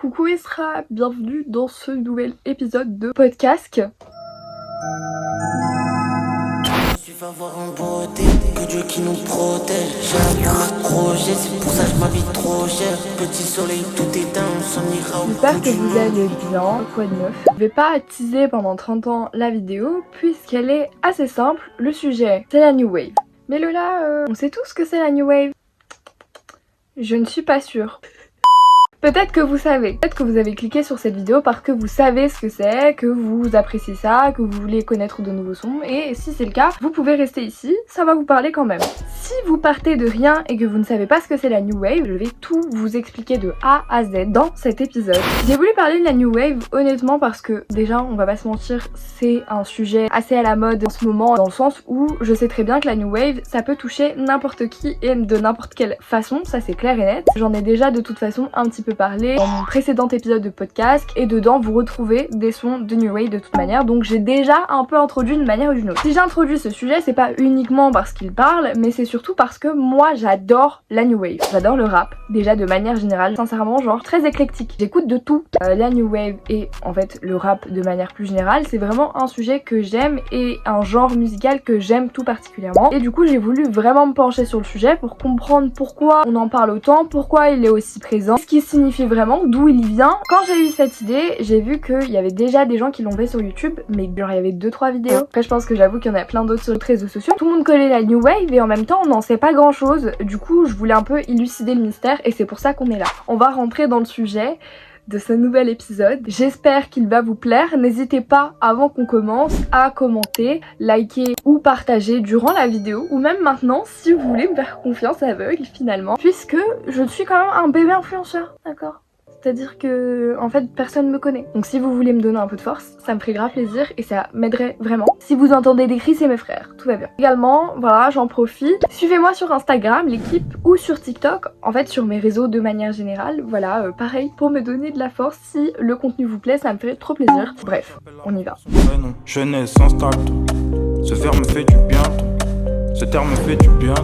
Coucou Esra, bienvenue dans ce nouvel épisode de podcast. Tu vas voir en beauté, que Dieu qui nous protège. J'ai à m'accrocher, c'est pour ça que je m'habille trop cher. Petit soleil, tout éteint, on s'en ira au J'espère bout que du vous monde. allez bien, quoi de neuf. Je vais pas teaser pendant 30 ans la vidéo, puisqu'elle est assez simple. Le sujet, c'est la New Wave. Mais Lola, on sait tous ce que c'est la New Wave? Je ne suis pas sûre. Peut-être que vous savez, peut-être que vous avez cliqué sur cette vidéo parce que vous savez ce que c'est, que vous appréciez ça, que vous voulez connaître de nouveaux sons, et si c'est le cas, vous pouvez rester ici, ça va vous parler quand même. Si vous partez de rien et que vous ne savez pas ce que c'est la New Wave, je vais tout vous expliquer de A à Z dans cet épisode. J'ai voulu parler de la New Wave honnêtement parce que déjà, on va pas se mentir, c'est un sujet assez à la mode en ce moment, dans le sens où je sais très bien que la New Wave, ça peut toucher n'importe qui et de n'importe quelle façon, ça c'est clair et net. J'en ai déjà de toute façon un petit peu parlé dans mon précédent épisode de podcast et dedans vous retrouvez des sons de New Wave de toute manière, donc j'ai déjà un peu introduit d'une manière ou d'une autre. Si j'ai introduit ce sujet, c'est pas uniquement parce qu'il parle, mais c'est surtout parce que moi j'adore la New Wave, j'adore le rap, déjà de manière générale, sincèrement genre très éclectique, j'écoute de tout. La New Wave et en fait le rap de manière plus générale, c'est vraiment un sujet que j'aime et un genre musical que j'aime tout particulièrement, et du coup j'ai voulu vraiment me pencher sur le sujet pour comprendre pourquoi on en parle autant, pourquoi il est aussi présent, ce qui signifie vraiment, d'où il vient. Quand j'ai eu cette idée, j'ai vu qu'il y avait déjà des gens qui l'ont fait sur YouTube, mais genre il y avait 2-3 vidéos. Après je pense que j'avoue qu'il y en a plein d'autres sur les réseaux sociaux. Tout le monde connaît la New Wave et en même temps on n'en sait pas grand chose, du coup je voulais un peu élucider le mystère et c'est pour ça qu'on est là. On va rentrer dans le sujet de ce nouvel épisode. J'espère qu'il va vous plaire. N'hésitez pas, avant qu'on commence, à commenter, liker ou partager durant la vidéo, ou même maintenant si vous voulez me faire confiance aveugle finalement, puisque je suis quand même un bébé influenceur, d'accord? C'est-à-dire que, en fait, personne me connaît. Donc si vous voulez me donner un peu de force, ça me ferait grave plaisir et ça m'aiderait vraiment. Si vous entendez des cris, c'est mes frères, tout va bien. Également, voilà, j'en profite. Suivez-moi sur Instagram, l'équipe, ou sur TikTok, en fait sur mes réseaux de manière générale. Voilà, pareil, pour me donner de la force, si le contenu vous plaît, ça me ferait trop plaisir. Bref, on y va. Jeunesse s'installe, ce verre me fait du bien, ce terme me fait du bien.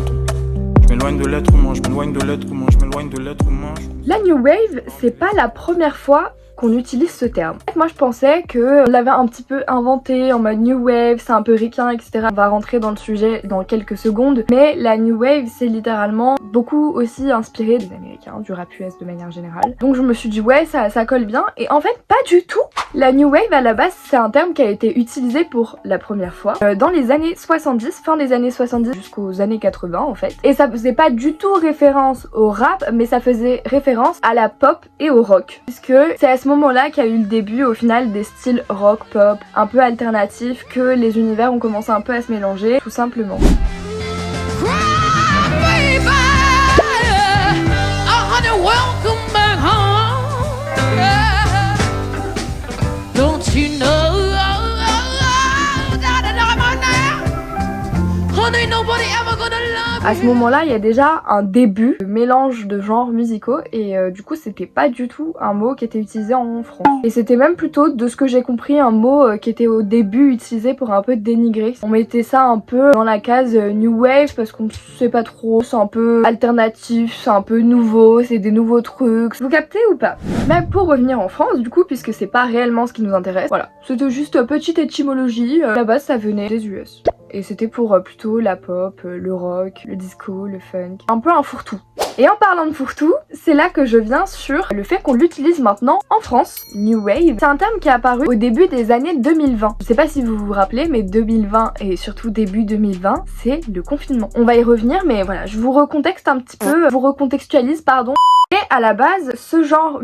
Je m'éloigne de l'être humain, je m'éloigne de l'être humain, je m'éloigne de l'être humain. La New Wave, c'est pas la première fois qu'on utilise ce terme. Moi je pensais qu'on l'avait un petit peu inventé en mode New Wave, c'est un peu ricain, etc. On va rentrer dans le sujet dans quelques secondes, mais la New Wave c'est littéralement beaucoup aussi inspiré des Américains, du rap US de manière générale. Donc je me suis dit ouais ça colle bien, et en fait pas du tout. La New Wave à la base c'est un terme qui a été utilisé pour la première fois dans les années 70, fin des années 70 jusqu'aux années 80 en fait. Et ça faisait pas du tout référence au rap, mais ça faisait référence à la pop et au rock. Puisque c'est à ce moment-là qu'il y a eu le début au final des styles rock, pop, un peu alternatifs, que les univers ont commencé un peu à se mélanger, tout simplement. À ce moment-là, il y a déjà un début de mélange de genres musicaux et du coup, c'était pas du tout un mot qui était utilisé en France. Et c'était même plutôt, de ce que j'ai compris, un mot qui était au début utilisé pour un peu dénigrer. On mettait ça un peu dans la case New Wave parce qu'on sait pas trop, c'est un peu alternatif, c'est un peu nouveau, c'est des nouveaux trucs. Vous captez ou pas? Mais pour revenir en France, du coup, puisque c'est pas réellement ce qui nous intéresse, voilà, c'était juste petite étymologie. À la base, ça venait des US. Et c'était pour plutôt la pop, le rock, le disco, le funk, un peu un fourre-tout. Et en parlant de fourre-tout, c'est là que je viens sur le fait qu'on l'utilise maintenant en France. New Wave, c'est un terme qui est apparu au début des années 2020. Je sais pas si vous vous rappelez, mais 2020 et surtout début 2020, c'est le confinement. On va y revenir, mais voilà, je vous recontexte un petit peu, vous recontextualise, pardon. Et à la base, ce sous-genre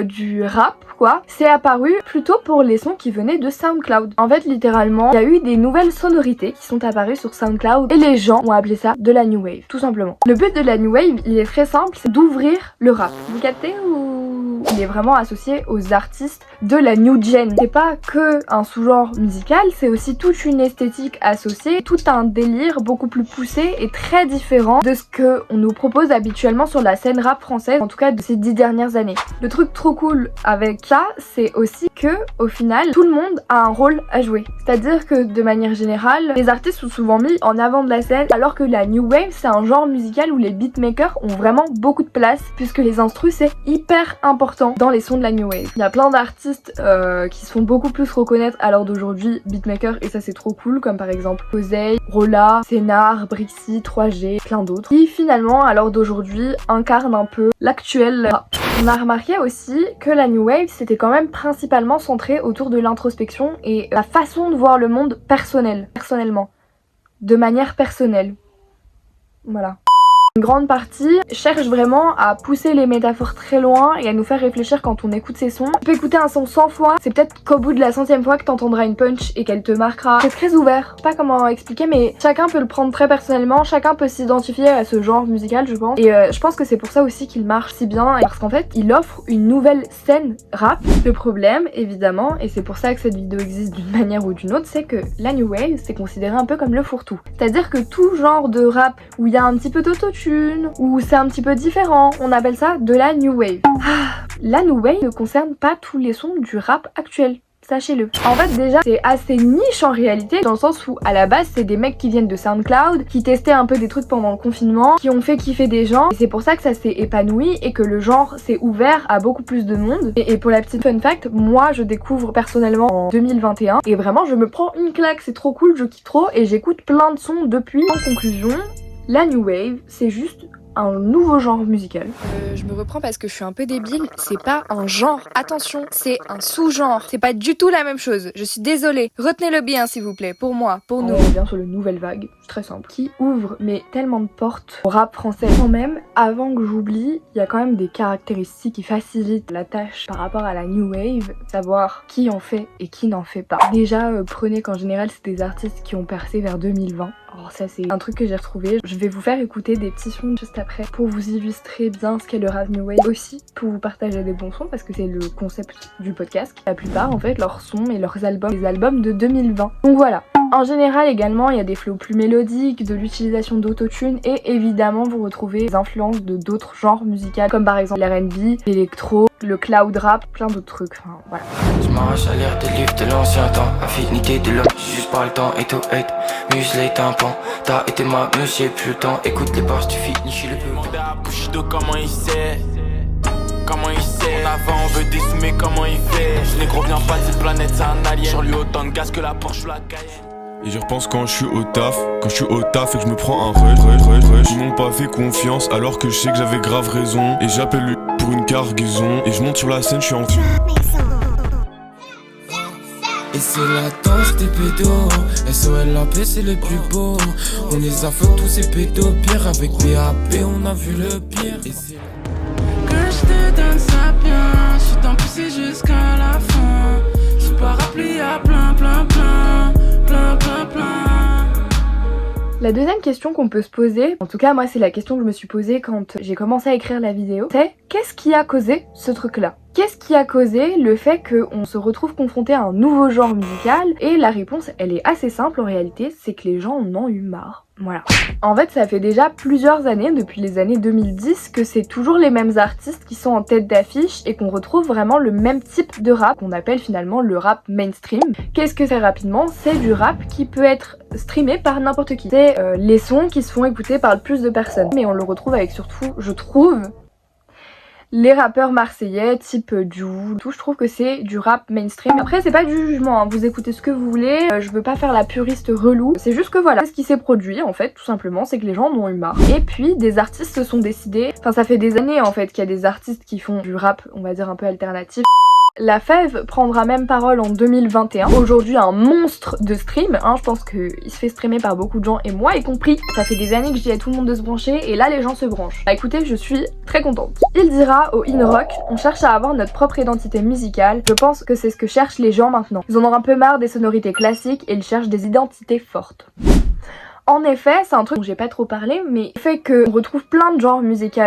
du rap, quoi, c'est apparu plutôt pour les sons qui venaient de SoundCloud. En fait, littéralement, il y a eu des nouvelles sonorités qui sont apparues sur SoundCloud et les gens ont appelé ça de la New Wave, tout simplement. Le but de la New Wave, il est très simple, c'est d'ouvrir le rap. Vous captez ou il est vraiment associé aux artistes de la new gen. C'est pas que un sous-genre musical, c'est aussi toute une esthétique associée, tout un délire beaucoup plus poussé et très différent de ce que on nous propose habituellement sur la scène rap française, en tout cas de ces 10 dernières années. Le truc trop cool avec ça, c'est aussi que au final, tout le monde a un rôle à jouer. C'est-à-dire que de manière générale, les artistes sont souvent mis en avant de la scène, alors que la new wave, c'est un genre musical où les beatmakers ont vraiment beaucoup de place, puisque les instrus, c'est hyper important dans les sons de la new wave. Il y a plein d'artistes qui se font beaucoup plus reconnaître à l'heure d'aujourd'hui, beatmakers, et ça c'est trop cool, comme par exemple Posey, Rolla, Sénar, Brixie, 3G, plein d'autres, qui finalement à l'heure d'aujourd'hui incarnent un peu l'actuel rap. On a remarqué aussi que la new wave c'était quand même principalement centré autour de l'introspection et la façon de voir le monde personnellement, de manière personnelle. Voilà. Une grande partie cherche vraiment à pousser les métaphores très loin et à nous faire réfléchir quand on écoute ces sons. Tu peux écouter un son 100 fois, c'est peut-être qu'au bout de la 100e fois que t'entendras une punch et qu'elle te marquera. C'est très ouvert, pas comment expliquer, mais chacun peut le prendre très personnellement, chacun peut s'identifier à ce genre musical, je pense. Et je pense que c'est pour ça aussi qu'il marche si bien, parce qu'en fait, il offre une nouvelle scène rap. Le problème, évidemment, et c'est pour ça que cette vidéo existe d'une manière ou d'une autre, c'est que la new wave, c'est considéré un peu comme le fourre-tout. C'est-à-dire que tout genre de rap où il y a un petit peu d'autotune, où c'est un petit peu différent, on appelle ça de la new wave. La new wave ne concerne pas tous les sons du rap actuel. Sachez-le. En fait déjà c'est assez niche en réalité, dans le sens où à la base c'est des mecs qui viennent de SoundCloud, qui testaient un peu des trucs pendant le confinement, qui ont fait kiffer des gens, et c'est pour ça que ça s'est épanoui et que le genre s'est ouvert à beaucoup plus de monde. Et pour la petite fun fact, moi je découvre personnellement en 2021 et vraiment je me prends une claque, c'est trop cool, je kiffe trop et j'écoute plein de sons depuis. En conclusion, la new wave c'est juste un nouveau genre musical. Je me reprends parce que je suis un peu débile, c'est pas un genre, attention, c'est un sous-genre, c'est pas du tout la même chose, je suis désolée, retenez-le bien s'il vous plaît, pour moi, pour nous. On revient sur le Nouvelle Vague, c'est très simple, qui ouvre mais tellement de portes au rap français. Quand même, avant que j'oublie, il y a quand même des caractéristiques qui facilitent la tâche par rapport à la new wave, savoir qui en fait et qui n'en fait pas. Déjà, prenez qu'en général c'est des artistes qui ont percé vers 2020. Alors ça c'est un truc que j'ai retrouvé. Je vais vous faire écouter des petits sons juste après pour vous illustrer bien ce qu'est le rap new wave. Aussi pour vous partager des bons sons parce que c'est le concept du podcast. La plupart en fait leurs sons et leurs albums, les albums de 2020. Donc voilà. En général également il y a des flows plus mélodiques, de l'utilisation d'autotune et évidemment vous retrouvez des influences de d'autres genres musicaux comme par exemple l'R&B, l'électro, le cloud rap, plein d'autres trucs. Enfin voilà. Je m'arrache à l'air des livres de l'ancien temps, affinité de l'homme, j'ai juste pas le temps et tout hate, musclé tympans, t'as été ma muse, j'ai plus le temps, écoute les bars, tu finis chez le peu. Bushido comment il sait, comment il sait, on avant on veut des sous mais comment il fait, je négro viens pas de cette planète, c'est un alien, sur lui autant de gaz que la Porsche ou la Cayenne. Et je repense quand je suis au taf et que je me prends un rush. Ils m'ont pas fait confiance alors que je sais que j'avais grave raison. Et j'appelle lui pour une cargaison. Et je monte sur la scène, je suis en Et c'est la danse des pédos, SOLAP c'est le plus beau. On les a fait tous ces pédos, pire avec BAP on a vu le pire. Et c'est que je te donne ça bien, je suis t'en poussé jusqu'à la fin. C'est pas rappelé à plein. La deuxième question qu'on peut se poser, en tout cas moi c'est la question que je me suis posée quand j'ai commencé à écrire la vidéo, c'est qu'est-ce qui a causé ce truc-là ? Qu'est-ce qui a causé le fait qu'on se retrouve confronté à un nouveau genre musical ? Et la réponse, elle est assez simple en réalité, c'est que les gens en ont eu marre. Voilà. En fait, ça fait déjà plusieurs années, depuis les années 2010, que c'est toujours les mêmes artistes qui sont en tête d'affiche et qu'on retrouve vraiment le même type de rap qu'on appelle finalement le rap mainstream. Qu'est-ce que c'est rapidement ? C'est du rap qui peut être streamé par n'importe qui. C'est les sons qui se font écouter par le plus de personnes. Mais on le retrouve avec surtout, je trouve, les rappeurs marseillais type Jul, tout, je trouve que c'est du rap mainstream. Après c'est pas du jugement, hein. Vous écoutez ce que vous voulez, je veux pas faire la puriste relou, c'est juste que voilà, ce qui s'est produit en fait tout simplement, c'est que les gens en ont eu marre. Et puis des artistes se sont décidés, enfin ça fait des années en fait qu'il y a des artistes qui font du rap, on va dire un peu alternatif. La Fève prendra même parole en 2021. Aujourd'hui un monstre de stream, hein, je pense qu'il se fait streamer par beaucoup de gens et moi y compris. Ça fait des années que je dis à tout le monde de se brancher et là les gens se branchent. Bah écoutez, je suis très contente. Il dira au In-Rock, on cherche à avoir notre propre identité musicale. Je pense que c'est ce que cherchent les gens maintenant. Ils en ont un peu marre des sonorités classiques et ils cherchent des identités fortes. En effet, c'est un truc dont j'ai pas trop parlé, mais le fait qu'on retrouve plein de genres musicaux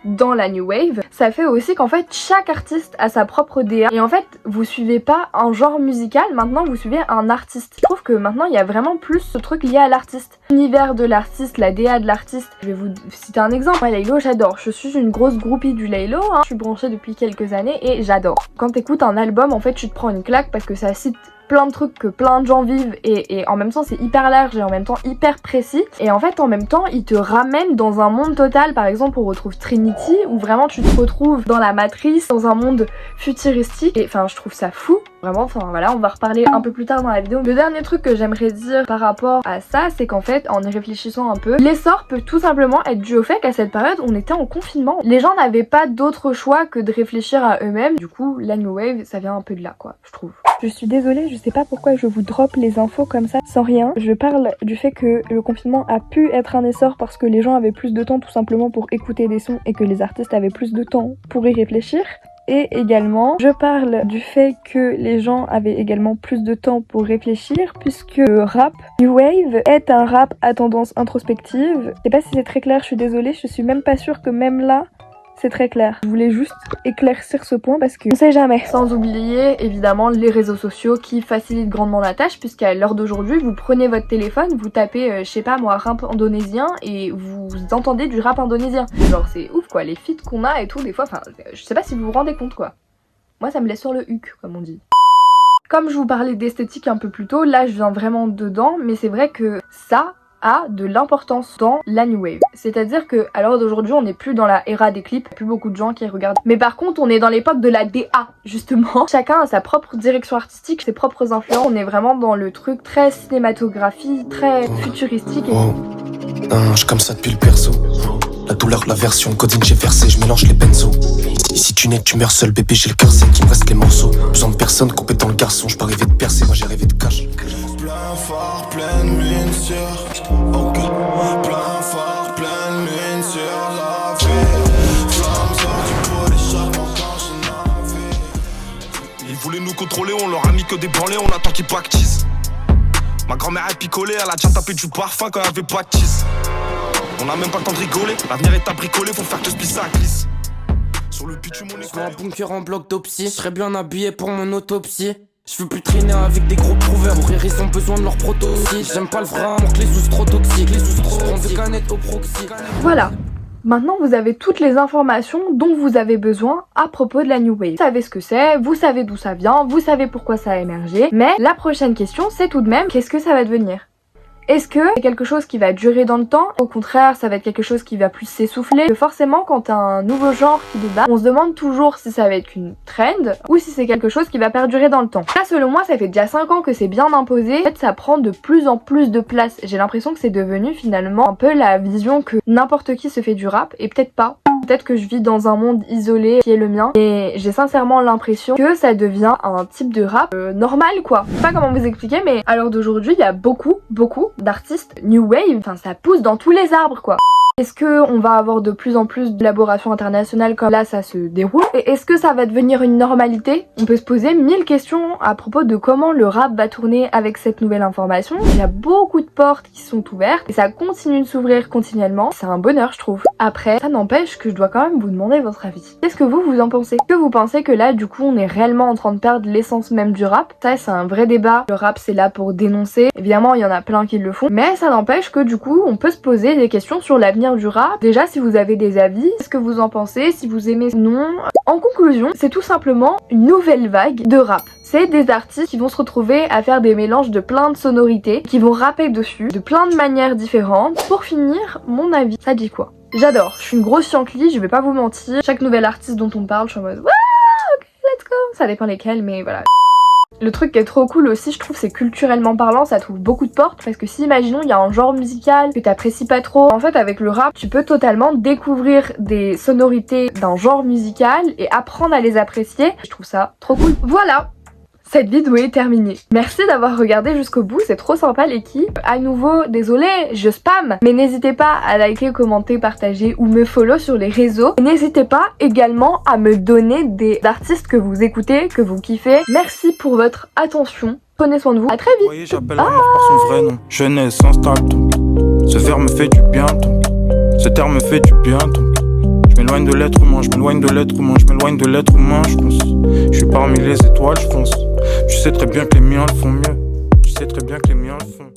dans la New Wave, ça fait aussi qu'en fait chaque artiste a sa propre DA et en fait vous suivez pas un genre musical, maintenant vous suivez un artiste. Je trouve que maintenant il y a vraiment plus ce truc lié à l'artiste, l'univers de l'artiste, la DA de l'artiste. Je vais vous citer un exemple. Moi Laylo j'adore, je suis une grosse groupie du Laylo, hein. Je suis branchée depuis quelques années et j'adore. Quand t'écoutes un album en fait tu te prends une claque parce que ça cite plein de trucs que plein de gens vivent et en même temps c'est hyper large et en même temps hyper précis et en fait en même temps il te ramène dans un monde total. Par exemple on retrouve Trinity où vraiment tu te retrouves dans la matrice, dans un monde futuristique et enfin je trouve ça fou vraiment. Enfin voilà, on va reparler un peu plus tard dans la vidéo. Le dernier truc que j'aimerais dire par rapport à ça, c'est qu'en fait en y réfléchissant un peu, l'essor peut tout simplement être dû au fait qu'à cette période on était en confinement, les gens n'avaient pas d'autre choix que de réfléchir à eux-mêmes. Du coup la New Wave ça vient un peu de là quoi, je trouve. Je suis désolée, je sais pas pourquoi je vous drop les infos comme ça sans rien. Je parle du fait que le confinement a pu être un essor parce que les gens avaient plus de temps tout simplement pour écouter des sons et que les artistes avaient plus de temps pour y réfléchir. Et également, je parle du fait que les gens avaient également plus de temps pour réfléchir puisque le rap New Wave est un rap à tendance introspective. Je sais pas si c'est très clair, je suis désolée, je suis même pas sûre que même là c'est très clair. Je voulais juste éclaircir ce point parce que on sait jamais. Sans oublier évidemment les réseaux sociaux qui facilitent grandement la tâche puisqu'à l'heure d'aujourd'hui vous prenez votre téléphone, vous tapez je sais pas moi rap indonésien et vous entendez du rap indonésien. Genre c'est ouf quoi, les feats qu'on a et tout des fois, enfin je sais pas si vous vous rendez compte quoi. Moi ça me laisse sur le huc comme on dit. Comme je vous parlais d'esthétique un peu plus tôt, là je viens vraiment dedans mais c'est vrai que ça a de l'importance dans la New Wave. C'est-à-dire que à l'heure d'aujourd'hui on n'est plus dans la era des clips, plus beaucoup de gens qui regardent. Mais par contre on est dans l'époque de la DA justement. Chacun a sa propre direction artistique, ses propres influences. On est vraiment dans le truc très cinématographie, très futuristique. Je comme ça depuis le perso. La douleur, la version, coding j'ai versé, je mélange les benzos. Ici tu nais, tu meurs seul bébé, j'ai le cœur sec, il me reste les morceaux. Besoin de personne, coupé dans le garçon, je peux rêver de percer, moi j'ai rêvé de cash. Plein phare, pleine mine sur ok. Plein phare, pleine mine sur la vie. Flamme sortie pour les charbons quand je navigue. Ils voulaient nous contrôler, on leur a mis que des branlés, on attend qu'ils pactisent. Ma grand-mère est picolée, elle a déjà tapé du parfum quand elle avait pas de cheese. On a même pas le temps de rigoler, l'avenir est à bricoler, faut faire que ce pisse ça glisse. Sur le bitume on est un bunker en bloc d'opsie, je serais bien habillé pour mon autopsie. Je veux plus traîner avec des gros prouveurs. Pour rire, ils ont besoin de leur protoxyde. J'aime pas le vrai amour, que les sous trop toxiques. Les sous trop de canettes au proxy. Voilà. Maintenant vous avez toutes les informations dont vous avez besoin à propos de la New Wave. Vous savez ce que c'est, vous savez d'où ça vient, vous savez pourquoi ça a émergé. Mais la prochaine question c'est tout de même, qu'est-ce que ça va devenir ? Est-ce que c'est quelque chose qui va durer dans le temps ? Au contraire, ça va être quelque chose qui va plus s'essouffler. Que forcément, quand t'as un nouveau genre qui débat, on se demande toujours si ça va être une trend ou si c'est quelque chose qui va perdurer dans le temps. Là, selon moi, ça fait déjà 5 ans que c'est bien imposé. En fait, ça prend de plus en plus de place. J'ai l'impression que c'est devenu finalement un peu la vision que n'importe qui se fait du rap et peut-être pas. Peut-être que je vis dans un monde isolé qui est le mien, mais j'ai sincèrement l'impression que ça devient un type de rap normal quoi. Je sais pas comment vous expliquer, mais à l'heure d'aujourd'hui, il y a beaucoup d'artistes New Wave, enfin ça pousse dans tous les arbres quoi. Est-ce qu'on va avoir de plus en plus d'élaborations internationales comme là ça se déroule? Et est-ce que ça va devenir une normalité? On peut se poser 1000 questions à propos de comment le rap va tourner avec cette nouvelle information. Il y a beaucoup de portes qui sont ouvertes et ça continue de s'ouvrir continuellement. C'est un bonheur je trouve. Après, ça n'empêche que je dois quand même vous demander votre avis. Qu'est-ce que vous en pensez? Que vous pensez que là du coup on est réellement en train de perdre l'essence même du rap? Ça c'est un vrai débat. Le rap c'est là pour dénoncer. Évidemment il y en a plein qui le font. Mais ça n'empêche que du coup on peut se poser des questions sur l'avenir du rap. Déjà si vous avez des avis, ce que vous en pensez, si vous aimez ou non. En conclusion, c'est tout simplement une nouvelle vague de rap. C'est des artistes qui vont se retrouver à faire des mélanges de plein de sonorités, qui vont rapper dessus, de plein de manières différentes. Pour finir, mon avis, ça dit quoi? J'adore, je suis une grosse Yankee, je vais pas vous mentir. Chaque nouvel artiste dont on parle, je suis en mode ouais, ok, let's go. Ça dépend lesquels, mais voilà. Le truc qui est trop cool aussi, je trouve, c'est culturellement parlant, ça t'ouvre beaucoup de portes parce que si imaginons il y a un genre musical que t'apprécies pas trop, en fait avec le rap tu peux totalement découvrir des sonorités d'un genre musical et apprendre à les apprécier. Je trouve ça trop cool. Voilà, cette vidéo est terminée. Merci d'avoir regardé jusqu'au bout, c'est trop sympa l'équipe. À nouveau, désolée, je spam, mais n'hésitez pas à liker, commenter, partager ou me follow sur les réseaux. N'hésitez pas également à me donner des artistes que vous écoutez, que vous kiffez. Merci pour votre attention. Prenez soin de vous. À très vite. Vous voyez, j'appelle la mort par son vrai nom. Jeunesse s'installe donc. Ce verre me fait du bien donc. Ce terme me fait du bien donc. Je m'éloigne de l'être humain, je m'éloigne de l'être humain, je m'éloigne de l'être humain, je pense. Je suis parmi les étoiles, je pense. Tu sais très bien que les miens le font mieux. Tu sais très bien que les miens le font.